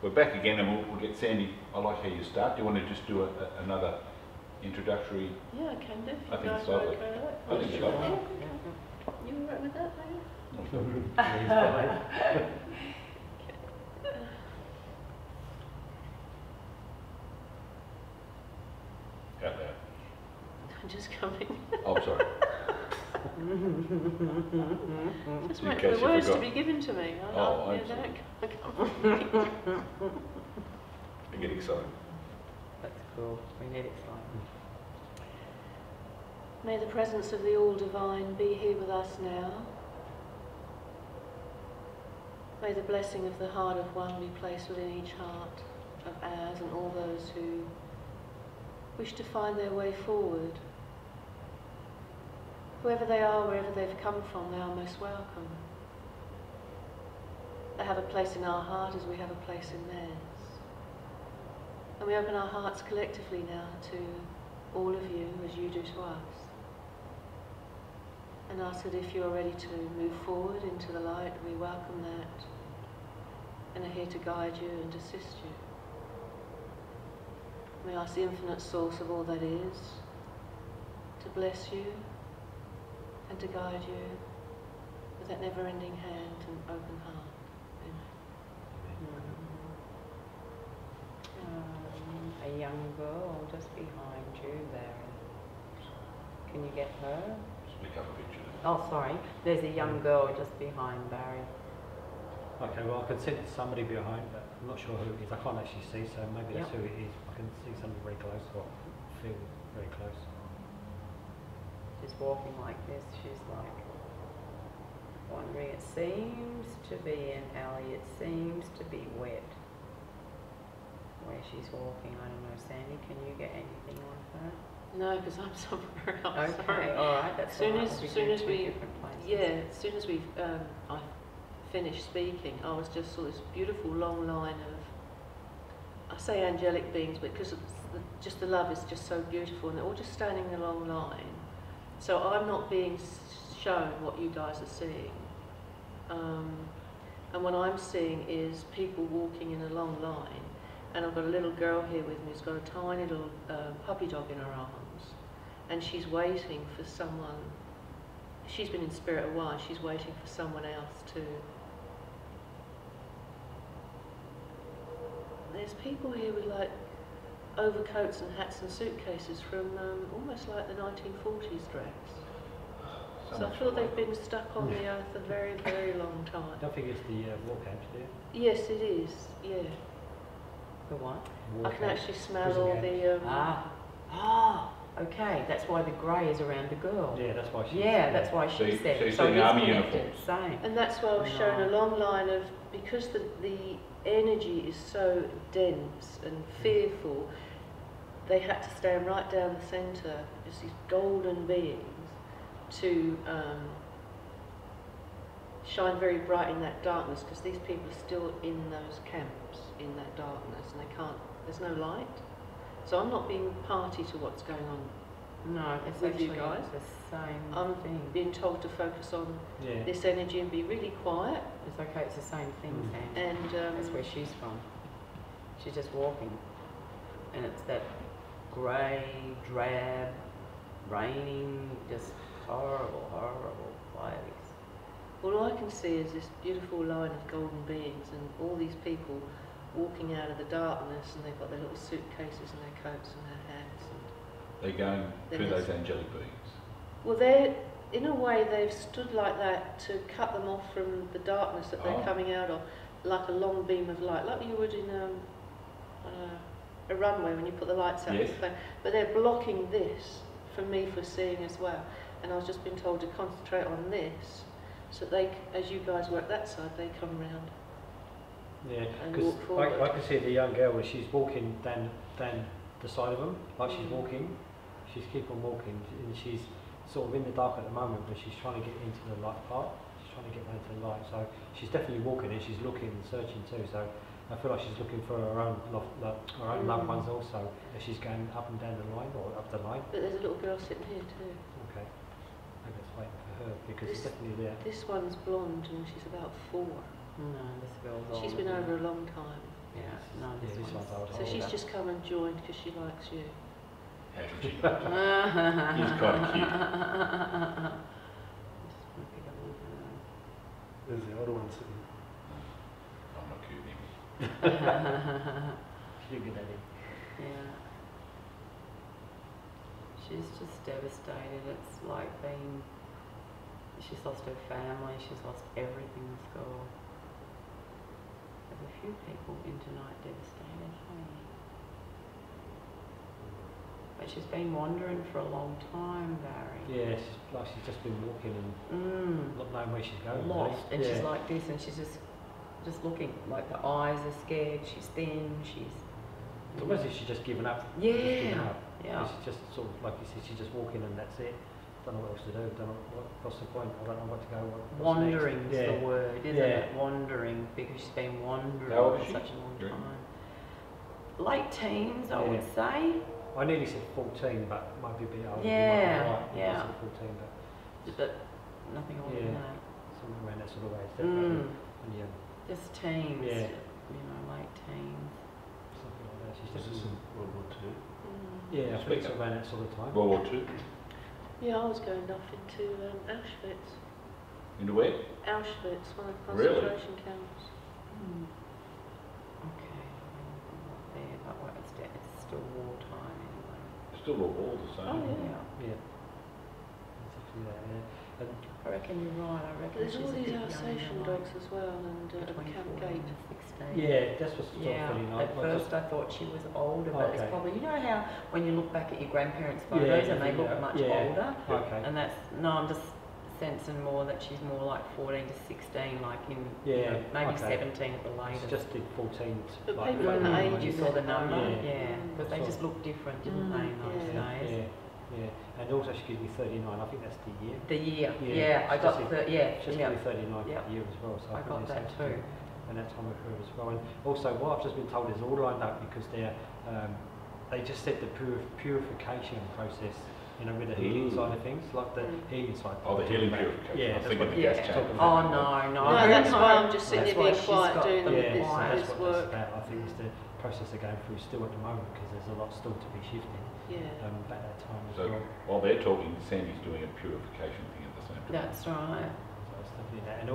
we're back again, and we'll get Sandy. I like how you start. Do you want to just do another introductory? Yeah, I can do. I think it's lovely. I think it's lovely. You all right with that, lady? Out loud. I'm just coming. Oh, sorry. Just wait for the words to be given to me. Oh, I get excited. That's cool. We need excitement. May the presence of the All-Divine be here with us now. May the blessing of the Heart of One be placed within each heart of ours and all those who wish to find their way forward. Whoever they are, wherever they've come from, they are most welcome. They have a place in our heart as we have a place in theirs. And we open our hearts collectively now to all of you as you do to us. And ask that if you're ready to move forward into the light, we welcome that and are here to guide you and assist you. We ask the infinite source of all that is to bless you and to guide you with that never-ending hand and open heart. Amen. A young girl just behind you there. Can you get her? Speak up a picture. Oh, sorry. There's a young girl just behind Barry. Okay, well, I can see somebody behind, but I'm not sure who it is. I can't actually see, so maybe that's who it is. I can see somebody very close, or feel very close. Just walking like this, she's like wandering. It seems to be an alley. It seems to be wet where she's walking. I don't know, Sandy, can you get anything on her? No, because I'm somewhere else. Okay, Sorry. all right. That's soon all right. as we've I finished speaking, I was just saw this beautiful long line of, I say angelic beings, but because just the love is just so beautiful, and they're all just standing in a long line. So I'm not being shown what you guys are seeing, and what I'm seeing is people walking in a long line. And I've got a little girl here with me who's got a tiny little puppy dog in her arms, and she's waiting for someone. She's been in spirit a while. She's waiting for someone else to. There's people here with like overcoats and hats and suitcases from almost like the 1940s dress. So I feel they've been stuck on the earth a very, very long time. I don't think it's the war camps, do you? Yes, it is. Yeah. The what? I can actually smell all the. Okay. That's why the grey is around the girl. Yeah, that's why she's. Yeah, that's why she's there. So you're So seeing it's army connected. uniforms. Same. And that's why I was shown a long line of, because the energy is so dense and fearful, they had to stand right down the centre as these golden beings to shine very bright in that darkness, because these people are still in those camps in that darkness and they can't, there's no light. So I'm not being party to what's going on. No, it's with actually you guys. the same I'm thing. being told to focus on Yeah. this energy and be really quiet. It's okay, it's the same thing, Sam. And That's where she's from. She's just walking. And it's that grey, drab, raining, just horrible, horrible place. all I can see is this beautiful line of golden beings and all these people walking out of the darkness, and they've got their little suitcases and their coats and their hats. They're going to those angelic beings. Well, they're, in a way, they've stood like that to cut them off from the darkness that they're coming out of, like a long beam of light, like you would in a runway when you put the lights out. Yes. But they're blocking this for me for seeing as well. And I was just being told to concentrate on this, so that they, as you guys work that side, they come round. Yeah, And because walk forward. I can see the young girl where she's walking down the side of them, like she's walking. She's keep on walking, and she's sort of in the dark at the moment, but she's trying to get into the light part. She's trying to get into the light, so she's definitely walking, and she's looking and searching too. So I feel like she's looking for her own loved ones also, as she's going up and down the line or up the line. But there's a little girl sitting here too. Okay, maybe it's waiting for her because it's definitely there. This one's blonde and she's about 4. No, this girl's She's older been than over a long time. Yeah. this this one's one's old. So she's just come and joined because she likes you. How could she not? He's kind of cute. There's the older one sitting. I'm not cute anymore. She's good at it. Yeah. She's just devastated. It's like being, she's lost her family, she's lost everything in school. There's a few people in tonight devastated, hey? But she's been wandering for a long time, Barry. Yeah, she's just been walking and not knowing where she's going. Lost. Really. And she's like this, and she's just looking, like the eyes are scared, she's thin, she's... It's almost as if she's just given up. Yeah. Just given up. Yeah. She's just sort of, like you said, she's just walking and that's it. Don't know what else to do. Don't know what's the point. I don't know what to go. What's Wandering next. is the word, isn't Yeah. it? Wandering, because she's been wandering How old is for she? such a long Yeah. time. Late teens, I Yeah. would say. I nearly said 14, but might be a bit older. Yeah, You might be right. yeah. I said 14, but But nothing older than Yeah. that. something around that sort of age. Definitely. And yeah, Just teens, Yeah. you know, late teens. something like that. She's Was just this in World War II? yeah, I think it's around that sort of time. World War II. Yeah, I was going off into Auschwitz. Into where? Auschwitz, one of the Really? concentration camps. Okay, not there, but what it's still wartime anyway. Still all the same. Oh, yeah. Yeah. Exactly that, yeah. And I reckon you're right. I reckon There's she's all a these bit Alsatian younger, dogs as well, and at between Camp 14 Gate. and 16. yeah, that's what's sort of Yeah, feeling at like. first I thought she was older, but it's Okay. probably, you know how when you look back at your grandparents' photos Yeah, and they look yeah, much yeah. older, Okay. and that's, no, I'm just sensing more that she's more like 14 to 16, like in, you Yeah, know, maybe okay. 17 at the It's latest. just did 14. But like, people When in the like, age you you saw the never know. number, Yeah. yeah, but they So- just looked different, didn't they, in those yeah. days? Yeah. And also she gives me 39. I think that's the year. The year, Yeah, yeah, I it's got just the, yeah, She's yeah, going to be 39 Yeah. for the year as well. So I think got it's that actually- too. And that time with her as well. And also, what I've just been told is all lined up because they just said the purification process, you know, with the healing Ooh. side of things, like the healing side. Oh, the healing purification. Yeah, I was that's thinking what the yeah. gas chamber. Talking Oh, about. no, No, no. that's why I'm just sitting That's here why being she's quiet got doing the Yeah, this, so quiet. that's this what work. that's about. I think it's the process they're going through still at the moment because there's a lot still to be shifting Yeah. at that time as So well. while they're talking, Sandy's doing a purification thing at the same time. That's right. So it's definitely that. And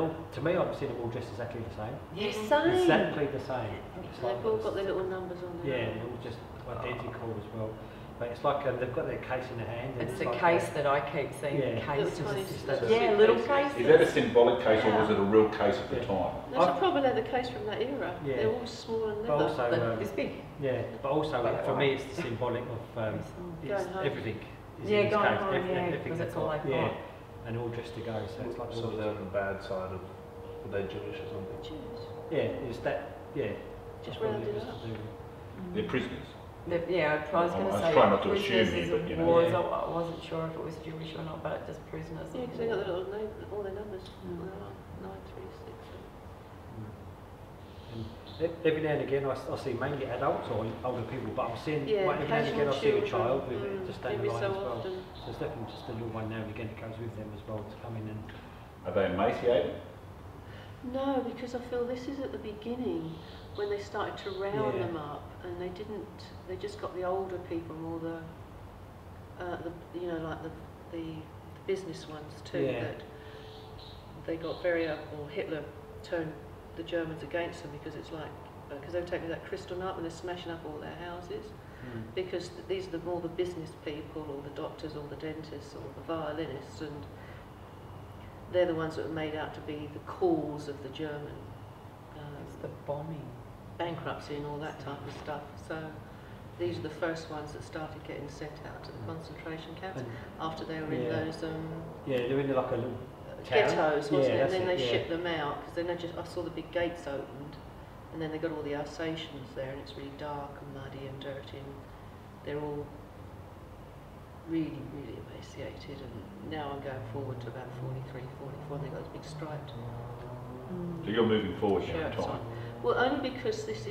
all to me, I've seen them all dressed exactly the same. Yes, Exactly the same. It's They've like- all got their little numbers on there. Yeah, they're all just identical as well. But it's like they've got their case in their hand. and It's the like case that I keep seeing, the Yeah. cases. Little tiny It's Yeah, little cases. Is that a symbolic case or Yeah. was it a real case at the Yeah. time? That's a I've- proper leather case from that era. Yeah. They're all small and But leather. also, But it's big. yeah, but also But for me, right. it's the symbolic of it's Going home. everything. Is Yeah, in this going case, home, everything, yeah, everything because they've that's all got, they've yeah, got. and all dressed to go. So it's like So all they're on the bad side of, were they Jewish or something? Jeez. yeah, it's that yeah. Just that's what rounded was up. to do. They're prisoners. Yeah, I was going I to was say trying not to prisoners assume as here, it but, you know. was. Yeah. I wasn't sure if it was Jewish or not, but just prisoners. Yeah, because they got their little name, all their numbers. Mm. 936. And every now and again, I see mainly adults or older people, but I'm seeing Yeah, every now and again I see a occasional child with children, it just down every the line so as well. often. So there's definitely just a little one now and again that goes with them as well to come in and Are they emaciated? No, because I feel this is at the beginning when they started to round Yeah. them up, and they didn't. They just got the older people, more the you know, like the business ones too. Yeah. That they got very or Hitler turned the Germans against them because it's like because they were taking that crystal nut and they're smashing up all their houses. Because these are more the business people, or the doctors, or the dentists, or the violinists, and they're the ones that were made out to be the cause of the German It's the bombing. bankruptcy and all that type of stuff. So these are the first ones that started getting sent out to the concentration camps And- after they were in Yeah. those yeah, they're in like a little town. ghettos, wasn't Yeah, it? And that's then it, they yeah. shipped them out because then I saw the big gates opened, and then they got all the Alsatians there, and it's really dark and muddy and dirty, and they're all really, really emaciated. And now I'm going forward to about 43, 44, and they've got this big striped So you're moving forward now in shirts time. on. Well, only because this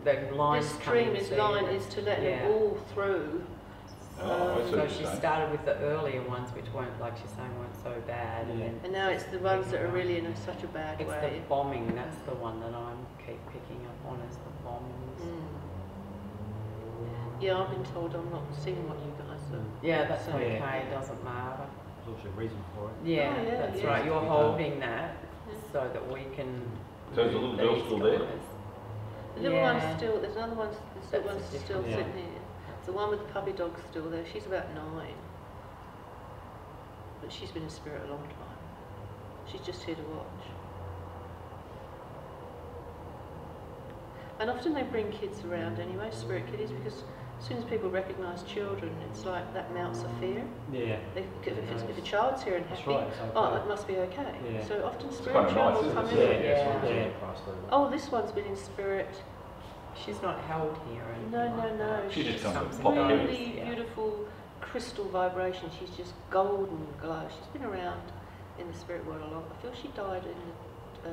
The lines stream coming is through. line is to let Yeah. them all through Oh, I see So what she you're saying. started with the earlier ones, which weren't, like she's saying, weren't so bad, and Yeah. then And now it's the ones that are really in such a bad it's way. the bombing. That's the one that I'm keep picking up on, is the bombings. Yeah, I've been told I'm not seeing what you guys are. Yeah, that's saying. okay. It doesn't matter. There's also a reason for it. Yeah, Oh, yeah, that's yeah. right. You're Yeah. holding that Yeah. so that we can. So is the little girl these still there? guys. The little Yeah. one's still, there's another one, the That's little a one's still different- Yeah. sitting here. The one with the puppy dog's still there. She's about 9. But she's been in spirit a long time. She's just here to watch. And often they bring kids around anyway, spirit kiddies, because as soon as people recognise children, it's like that mounts a fear. Yeah. If a child's here and That's happy, right, it's okay. oh, it must be okay. Yeah. So often It's spirit kind of children nice, will isn't come it? in. Yeah. It's not Yeah. really passed over. Oh, this one's been in spirit. She's not held here. Or anything No, like no, that. no. She just comes comes and pops and in. goes, Really yeah. beautiful crystal vibration. She's just golden glow. She's been around in the spirit world a lot. I feel she died in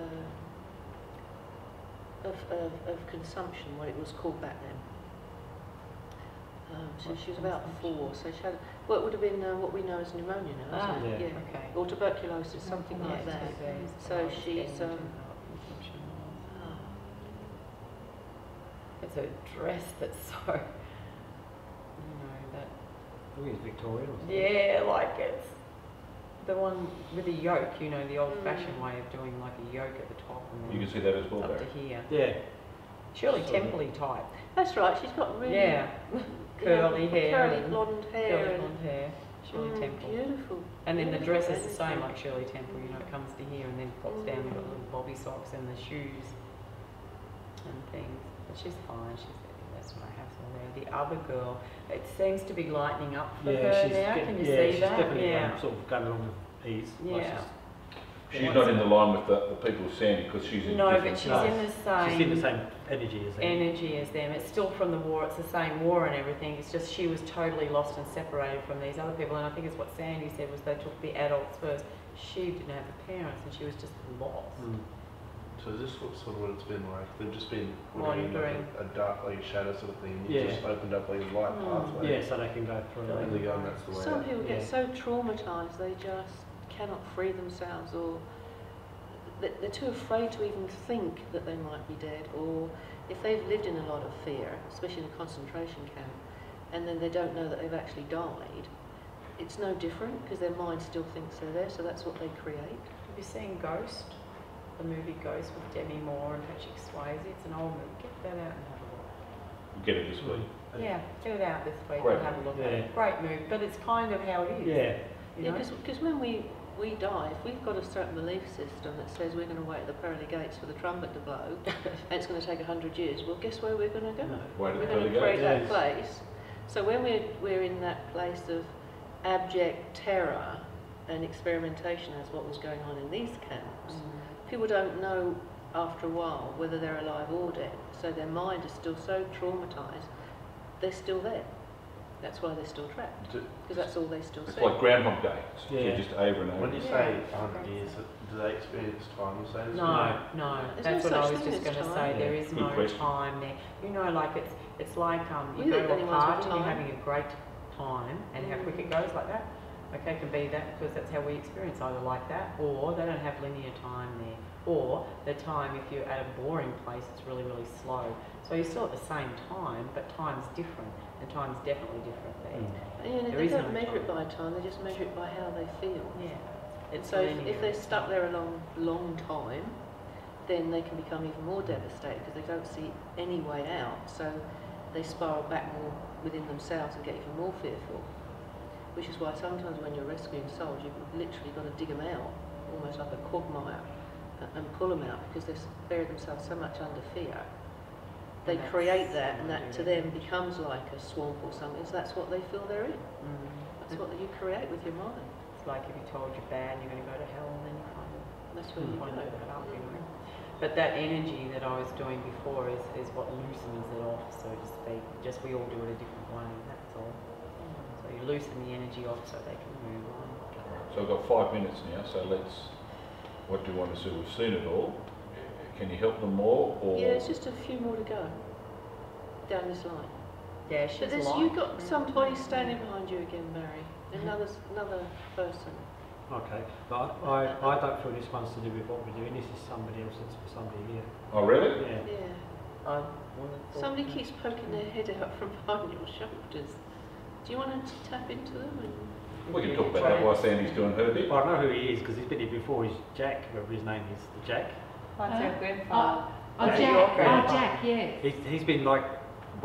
of consumption, what it was called back then. So she was about 4. So she had what would have been what we know as pneumonia now, Ah, isn't it? yeah. Yeah. Okay. Or tuberculosis, something like Yeah, that. TB. So I was she's, getting um, consumption. Ah. It's a dress that's so, that. I think it's Victorian or something. Yeah, like it's the one with a yoke, the old-fashioned way of doing like a yoke at the top and You then can see that as well, up Barry. to here. Yeah. Shirley Sort of. Temple type. That's right. She's got really Yeah. Curly hair. curly and blonde hair, Curly and blonde hair. Shirley Temple. beautiful. And then the Beautiful dress is the same energy. like Shirley Temple, it comes to here and then pops down. We've got little bobby socks and the shoes and things. But she's fine. That's my Hounsell there. The other girl, it seems to be lightening up for Yeah, her she's now. get- Can you yeah, see she's that? definitely Yeah. sort of going along with ease. Like Yeah. She's not in the line with the people with Sandy because she's in No, different. but she's No. in the same She's in the same energy as them. energy as them. It's still from the war. It's the same war and everything. It's just she was totally lost and separated from these other people. And I think it's what Sandy said was they took the adults first. She didn't have the parents and she was just lost. Mm. So is this sort of what it's been like? They've just been putting in Wandering. like a dark, like a shadow sort of thing. Yeah. You just opened up like a light pathway. Yeah, so they can go through. And they go, and that's the way Some out. people Yeah. get so traumatised they just cannot free themselves, or they're too afraid to even think that they might be dead, or if they've lived in a lot of fear, especially in a concentration camp, and then they don't know that they've actually died, it's no different because their mind still thinks they're there, so that's what they create. Have you seen Ghost? The movie Ghost with Demi Moore and Patrick Swayze. It's an old movie. Get that out and have a look. Get it this week. Yeah, get it out this week Great and have a look at Yeah. it. Great movie, but it's kind of how it is. Yeah. You Yeah, know? because when we die, if we've got a certain belief system that says we're going to wait at the pearly gates for the trumpet to blow, and it's going to take 100 years, well, guess where we're going to go? Wait at We're the going pearly to create gates. that place. So when we're in that place of abject terror and experimentation as what was going on in these camps, people don't know after a while whether they're alive or dead. So their mind is still so traumatised, they're still there. That's why they're still trapped, It's- because that's all they still It's see. like Groundhog Day. It's Yeah. just over and over. When you Yeah. say 100 years, do they experience time the same? as No, no. There's That's no what I such was thing just as going to time. say. There is Good no question. time there. Like it's like you You go think to a anyone's got party and you're time? having a great time, and how quick it goes like that. Okay, it can be that because that's how we experience either like that, or they don't have linear time there, or the time if you're at a boring place, it's really really slow. So you're still at the same time, but time's different, and time's definitely different there. Yeah, There they is don't no measure it time. by time, they just measure it by how they feel. Yeah. It's So linear. if they're stuck there a long time, then they can become even more devastated because they don't see any way out. So they spiral back more within themselves and get even more fearful. Which is why sometimes when you're rescuing souls, you've literally got to dig them out, almost like a quagmire, and pull them out because they've buried themselves so much under fear. They And that's create that, and what that they to do. them becomes like a swamp or something. So that's what they feel they're in. That's what you create with your mind. It's like if you told you're bad, you're going to go to hell, and then you kind of That's where you find go. that up, But that energy that I was doing before is what loosens it off, so to speak. Just we all do it a different way, that's all. So you loosen the energy off so they can move on. So I've got 5 minutes now, so what do you want to see? We've seen it all. Can you help them more? Or Yeah, it's just a few more to go down this line. Yeah, she's But there's, like you've got somebody standing behind you again, Mary. Another person. Okay, but I don't feel this one's to do with what we're doing. This is somebody else that's for somebody here. Oh, really? Yeah. Yeah. I wanna talk Somebody to- keeps poking their head out from behind your shoulders. Do you want to tap into them? We can talk about that while Sandy's doing her bit. Well, I know who he is because he's been here before. He's Jack, whatever his name is. Jack. That's your grandfather. Oh, That's Jack. your Oh, grandfather. Jack, yes. He's been like,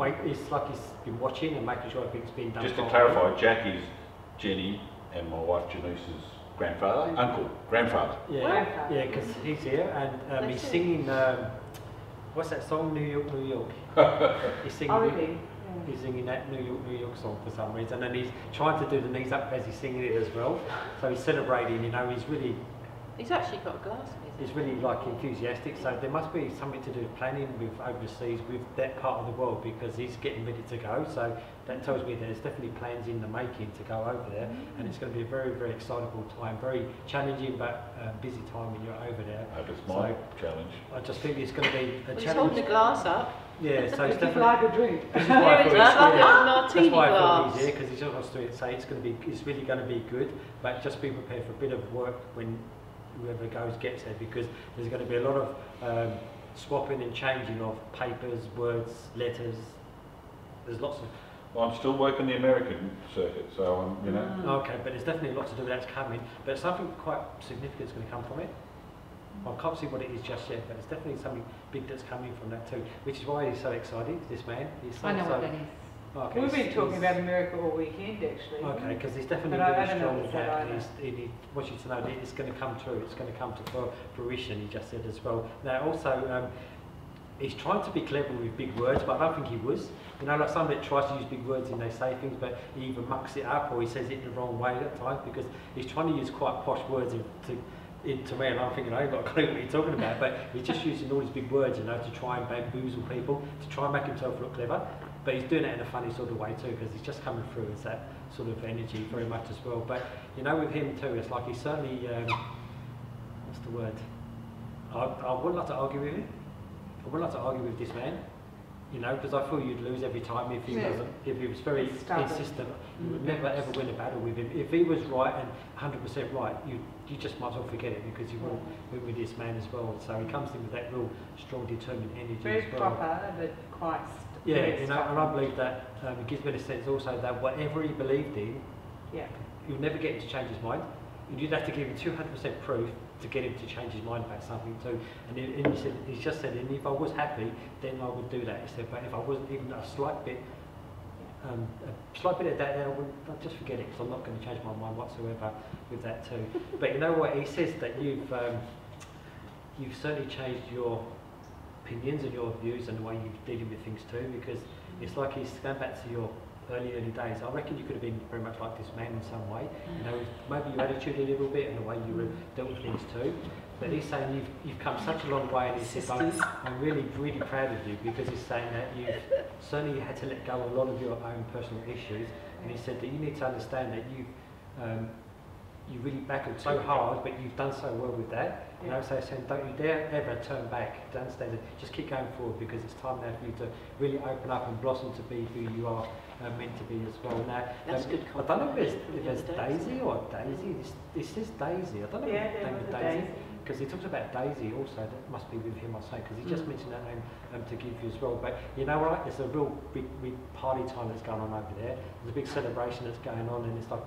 it's like he's been watching and making sure everything's been done. Just to properly. clarify, Jack is Jenny and my wife Janice's grandfather, grandfather. Yeah, Grandfather. yeah, because he's here and he's That's it. singing. What's that song? New York, New York. He's singing. Oh, really? He's singing that New York, New York song for some reason, and he's trying to do the knees up as he's singing it as well. So he's celebrating. You know, He's actually got a glass of he's his. really like enthusiastic. So there must be something to do with planning with overseas with that part of the world because he's getting ready to go. So that tells me there's definitely plans in the making to go over there, and it's going to be a very, very excitable time, very challenging but busy time when you're over there. I hope it's my challenge. I just think it's going to be a Well, he's challenge. holding the glass up. Yeah, so it's If you'd definitely. like a drink. This is why I It's thought like a yeah, martini that's why I thought glass. he's here because he's just wants to say it's going to be, it's really going to be good, but just be prepared for a bit of work when whoever goes gets there because there's going to be a lot of swapping and changing of papers, words, letters. There's lots of. Well, I'm still working the American circuit, so I'm, you know. Okay, but there's definitely lots to do that's coming, but something quite significant is going to come from it. I can't see what it is just yet, but it's definitely something big that's coming from that too, which is why he's so excited, this man. He's so, I know what that is. Okay, We've been he's- talking he's- about America all weekend, actually. Okay, because he's definitely But I very don't know strong what's with that that. either. He wants you to know that it's going to come true, it's going to come to fruition, he just said as well. Now also, he's trying to be clever with big words, but I don't think he was. You know, like somebody that tries to use big words and they say things, but he either mucks it up or he says it the wrong way at times because he's trying to use quite posh words into me, and I'm thinking, I've got a clue what you're talking about, but he's just using all these big words, you know, to try and bamboozle people, to try and make himself look clever. But he's doing it in a funny sort of way too, because he's just coming through as that sort of energy very much as well. But you know, with him too, it's like he's certainly, what's the word? I wouldn't like to argue with him. I wouldn't like to argue with this man, you know, because I feel you'd lose every time if he doesn't. If he was very Stubborn. insistent, you would never ever win a battle with him. If he was right and 100% right, you just might as well forget it because you will win with this man as well. So he comes in with that real strong, determined energy Very as well. proper, but quite. Yeah, very you know, and I stubborn. believe that it gives me the sense also that whatever he believed in, Yeah. you'll never get him to change his mind. You'd have to give him 200% proof to get him to change his mind about something too. And he said, he just said, and if I was happy, then I would do that. He said, but if I wasn't even a slight bit of that, then I'd just forget it because I'm not going to change my mind whatsoever with that too. But you know what? He says that you've certainly changed your opinions and your views and the way you're dealing with things too, because it's like he's going back to your early days. I reckon you could have been very much like this man in some way, you know, maybe your attitude a little bit and the way you were dealt with things too. But he's saying you've come such a long way, and he says, I'm really, really proud of you, because he's saying that you've certainly had to let go of a lot of your own personal issues, and he said that you need to understand that you really battled so hard, but you've done so well with that. You know, so he's saying, don't you dare ever turn back. To understand that, just keep going forward, because it's time now for you to really open up and blossom to be who you are meant to be as well. Now, That's good I don't know if confidence there's from the other Daisy days. or Daisy. This says Daisy. I don't know Yeah, if there the name was of a Daisy. Daisy. Because he talks about Daisy also, that must be with him, I say, because he just mentioned that name to give you as well. But you know what, there's a real big party time that's going on over there. There's a big celebration that's going on, and it's like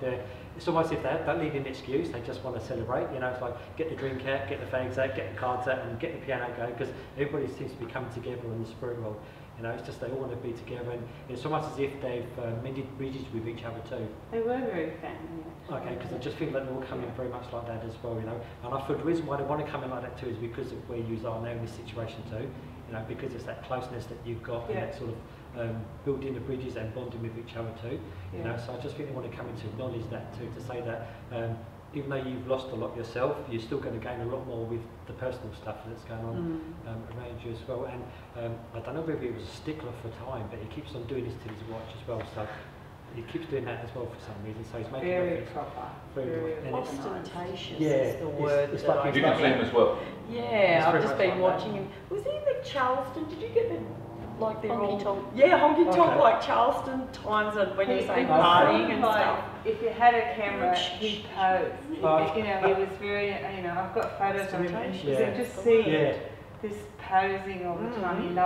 it's almost if they don't need an excuse, they just want to celebrate. You know, it's like get the drink out, get the fags out, get the cards out, and get the piano going, because everybody seems to be coming together in the spirit world. You know, it's just they all want to be together, and it's almost as if they've mended bridges with each other too. They were very family. Okay, because I just feel like they're all coming very much like that as well, you know. And I feel the reason why they want to come in like that too is because of where you are now in this situation too. You know, because it's that closeness that you've got, and that sort of building the bridges and bonding with each other too. You know, so I just think they want to come in to acknowledge that too, to say that even though you've lost a lot yourself, you're still going to gain a lot more with the personal stuff that's going on around you as well. And I don't know whether he was a stickler for time, but he keeps on doing this to his watch as well. So he keeps doing that as well for some reason. So he's making Very reference. proper. Very Very well. And Ostentatious Yeah, is the word it's that like I You can see him as well. Yeah, It's I've very just much been like watching him. Was he in the Charleston? Did you get the like they're Honky all tonk. yeah, honky tonk Okay. like Charleston times and when you're He- saying it was partying sort and of like, stuff. if you had a camera, he'd pose. Right. You know, he was very, you know, I've got photos of him, and you Yeah. could just see Yeah. this posing all the time. He loved